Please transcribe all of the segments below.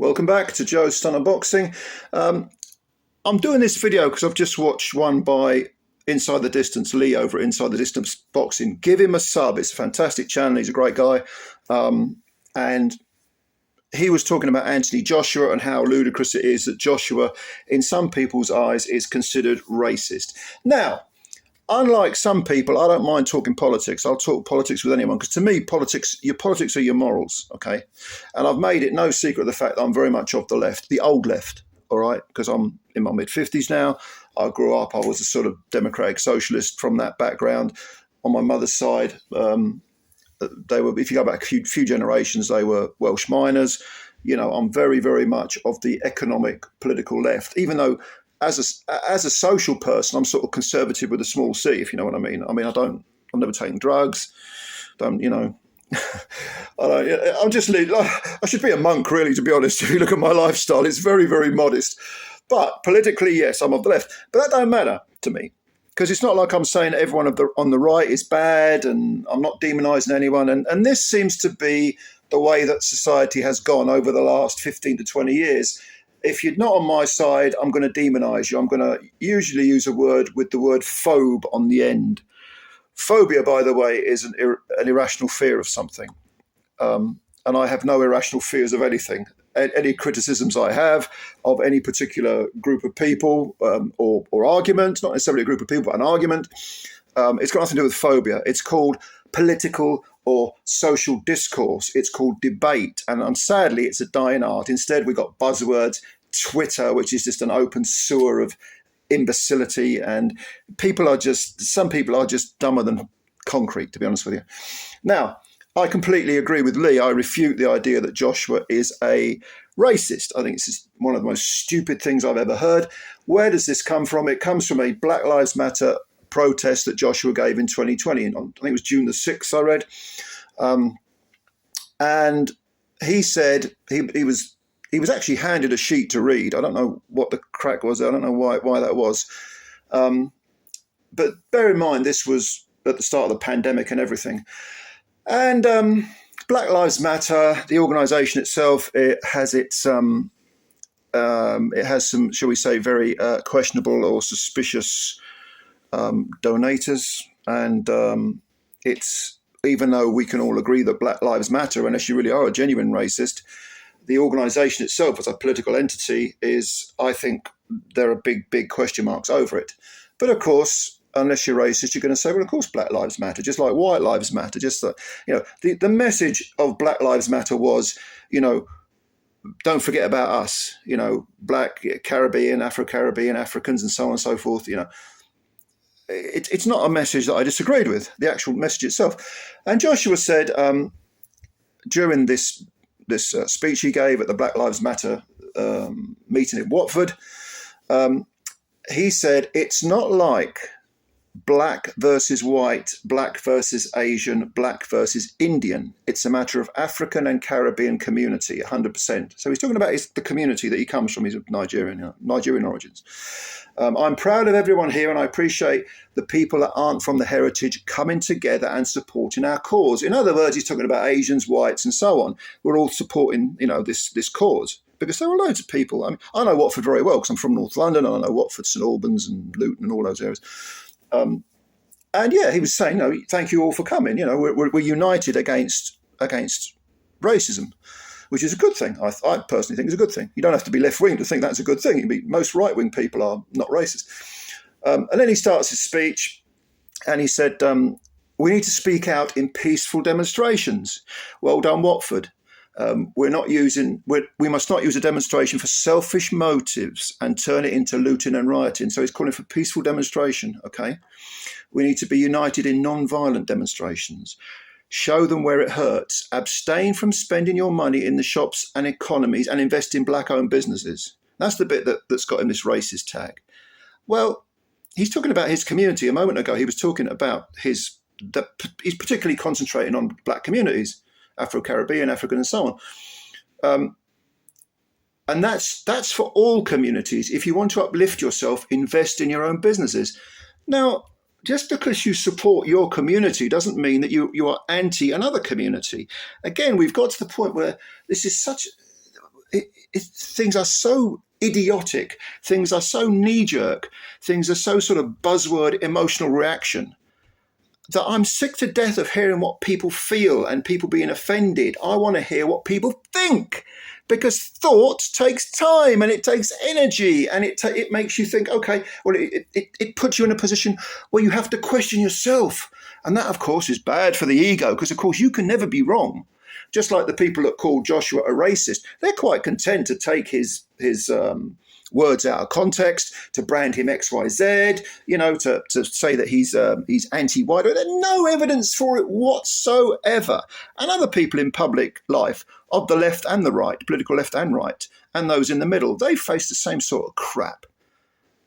Welcome back to Joe's Stunner Boxing. I'm doing this video because I've just watched one by Inside the Distance, Lee over at Inside the Distance Boxing. Give him a sub. It's a fantastic channel. He's a great guy. And he was talking about Anthony Joshua and how ludicrous it is that Joshua, in some people's eyes, is considered racist. Now, unlike some people, I don't mind talking politics. I'll talk politics with anyone because to me, your politics are your morals, okay? And I've made it no secret of the fact that I'm very much of the left, the old left, all right? Because I'm in my mid-50s now. I grew up, I was a sort of democratic socialist from that background. On my mother's side, they were, if you go back a few generations, they were Welsh miners. You know, I'm very, very much of the economic, political left, even though as a social person, I'm sort of conservative with a small c, if you know what I mean. I mean, I'm never taking drugs. I should be a monk, really, to be honest. If you look at my lifestyle, it's very, very modest. But politically, yes, I'm of the left. But that don't matter to me because it's not like I'm saying everyone on the right is bad and I'm not demonizing anyone. And this seems to be the way that society has gone over the last 15 to 20 years. If you're not on my side, I'm going to demonize you. I'm going to usually use a word with the word phobe on the end. Phobia, by the way, is an irrational fear of something. And I have no irrational fears of anything. Any criticisms I have of any particular group of people or argument, not necessarily a group of people, but an argument, it's got nothing to do with phobia. It's called political or social discourse. It's called debate. And sadly, it's a dying art. Instead, we've got buzzwords, Twitter, which is just an open sewer of imbecility. And some people are just dumber than concrete, to be honest with you. Now, I completely agree with Lee. I refute the idea that Joshua is a racist. I think this is one of the most stupid things I've ever heard. Where does this come from? It comes from a Black Lives Matter protest that Joshua gave in 2020. I think it was June the 6th, I read. And he said he was actually handed a sheet to read. I don't know what the crack was. I don't know why that was. But bear in mind, this was at the start of the pandemic and everything. And Black Lives Matter, the organisation itself, it has some, shall we say, very questionable or suspicious donators, and it's, even though we can all agree that Black Lives Matter, unless you really are a genuine racist, the organisation itself as a political entity is, I think, there are big question marks over it. But of course, unless you're racist, you're going to say, well, of course, Black Lives Matter, just like White Lives Matter. Just that, the message of Black Lives Matter was, don't forget about us. Black, Caribbean, Afro-Caribbean, Africans, and so on and so forth. It's not a message that I disagreed with, the actual message itself. And Joshua said during this speech he gave at the Black Lives Matter meeting in Watford, he said, it's not like black versus white, black versus Asian, black versus Indian. It's a matter of African and Caribbean community, 100%. So he's talking about the community that he comes from. He's of Nigerian origins. I'm proud of everyone here, and I appreciate the people that aren't from the heritage coming together and supporting our cause. In other words, he's talking about Asians, whites, and so on. We're all supporting, this cause, because there are loads of people. I mean, I know Watford very well because I'm from North London, and I know Watford, St Albans, and Luton, and all those areas. And yeah, he was saying, thank you all for coming. We're united against racism, which is a good thing. I personally think it's a good thing. You don't have to be left-wing to think that's a good thing. Most right-wing people are not racist. And then he starts his speech and he said, we need to speak out in peaceful demonstrations. Well done, Watford. We must not use a demonstration for selfish motives and turn it into looting and rioting. So he's calling for peaceful demonstration, okay? We need to be united in non-violent demonstrations. Show them where it hurts. Abstain from spending your money in the shops and economies and invest in black-owned businesses. That's the bit that's got him this racist tag. Well, he's talking about his community. A moment ago, he was talking about he's particularly concentrating on black communities, Afro-Caribbean, African, and so on. And that's for all communities. If you want to uplift yourself, invest in your own businesses. Now, just because you support your community doesn't mean that you are anti another community. Again, we've got to the point where this is such things are so idiotic, things are so knee-jerk, things are so sort of buzzword emotional reaction that I'm sick to death of hearing what people feel and people being offended. I want to hear what people think, because thought takes time and it takes energy, and it makes you think, okay, well, it puts you in a position where you have to question yourself. And that, of course, is bad for the ego, because, of course, you can never be wrong. Just like the people that call Joshua a racist, they're quite content to take his words out of context, to brand him XYZ, to say that he's anti-white. There's no evidence for it whatsoever. And other people in public life, of the left and the right, political left and right, and those in the middle, they face the same sort of crap.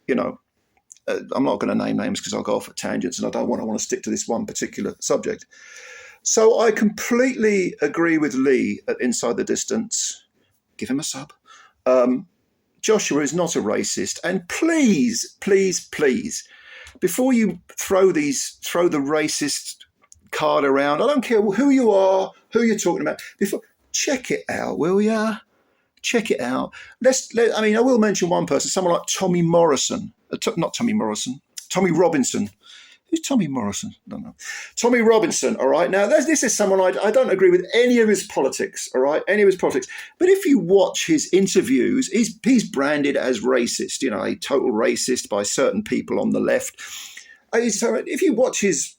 I'm not going to name names because I'll go off at tangents, and I want to stick to this one particular subject. So I completely agree with Lee at Inside the Distance. Give him a sub. Joshua is not a racist. And please, please, please, before you throw the racist card around, I don't care who you are, who you're talking about, check it out, will ya? Check it out. I will mention one person, someone like Tommy Morrison. Tommy Robinson. Who's Tommy Morrison? I don't know. Tommy Robinson, all right? Now, this is someone I don't agree with any of his politics, all right? Any of his politics. But if you watch his interviews, he's branded as racist, a total racist by certain people on the left. So if you watch his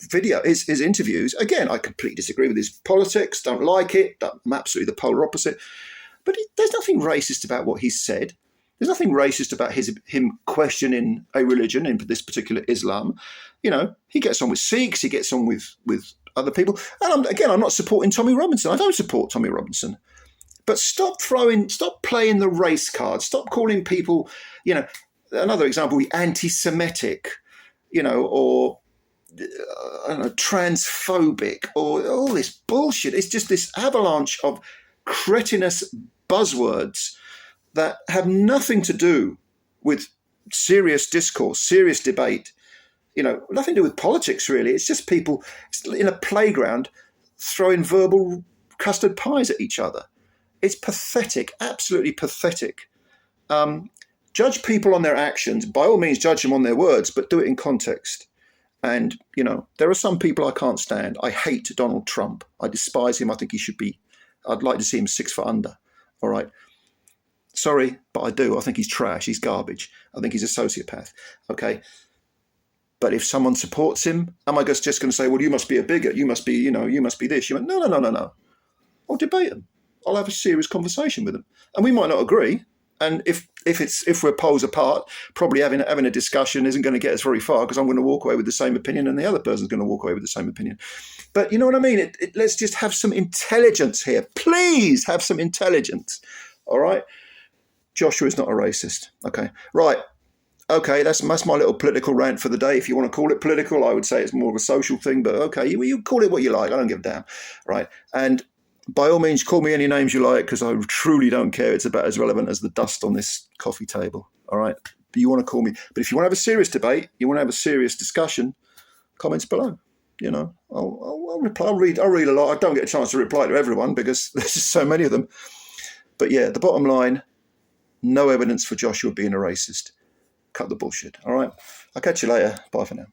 interviews, again, I completely disagree with his politics, don't like it, I'm absolutely the polar opposite. But there's nothing racist about what he said. There's nothing racist about him questioning a religion, in this particular Islam. He gets on with Sikhs, he gets on with other people. And I'm not supporting Tommy Robinson. I don't support Tommy Robinson. But stop playing the race card. Stop calling people, another example, anti-Semitic, or I don't know, transphobic, or all this bullshit. It's just this avalanche of cretinous buzzwords that have nothing to do with serious discourse, serious debate, nothing to do with politics, really. It's just people in a playground throwing verbal custard pies at each other. It's pathetic, absolutely pathetic. Judge people on their actions. By all means, judge them on their words, but do it in context. And, there are some people I can't stand. I hate Donald Trump. I despise him. I think I'd like to see him 6 foot under. All right. Sorry, but I do. I think he's trash. He's garbage. I think he's a sociopath. Okay. But if someone supports him, am I just going to say, well, you must be a bigot. You must be, you must be this. No. I'll debate him. I'll have a serious conversation with him. And we might not agree. And if we're poles apart, probably having a discussion isn't going to get us very far, because I'm going to walk away with the same opinion and the other person's going to walk away with the same opinion. But you know what I mean? Let's just have some intelligence here. Please have some intelligence. All right? Joshua is not a racist. Okay. Right. Okay, that's my little political rant for the day. If you want to call it political, I would say it's more of a social thing, but okay, you call it what you like. I don't give a damn. Right. And by all means, call me any names you like, because I truly don't care. It's about as relevant as the dust on this coffee table. All right. But you want to call me. But if you want to have a serious debate, you want to have a serious discussion, comments below. I'll reply. I'll read a lot. I don't get a chance to reply to everyone because there's just so many of them. But yeah, the bottom line, no evidence for Joshua being a racist. Cut the bullshit. All right. I'll catch you later. Bye for now.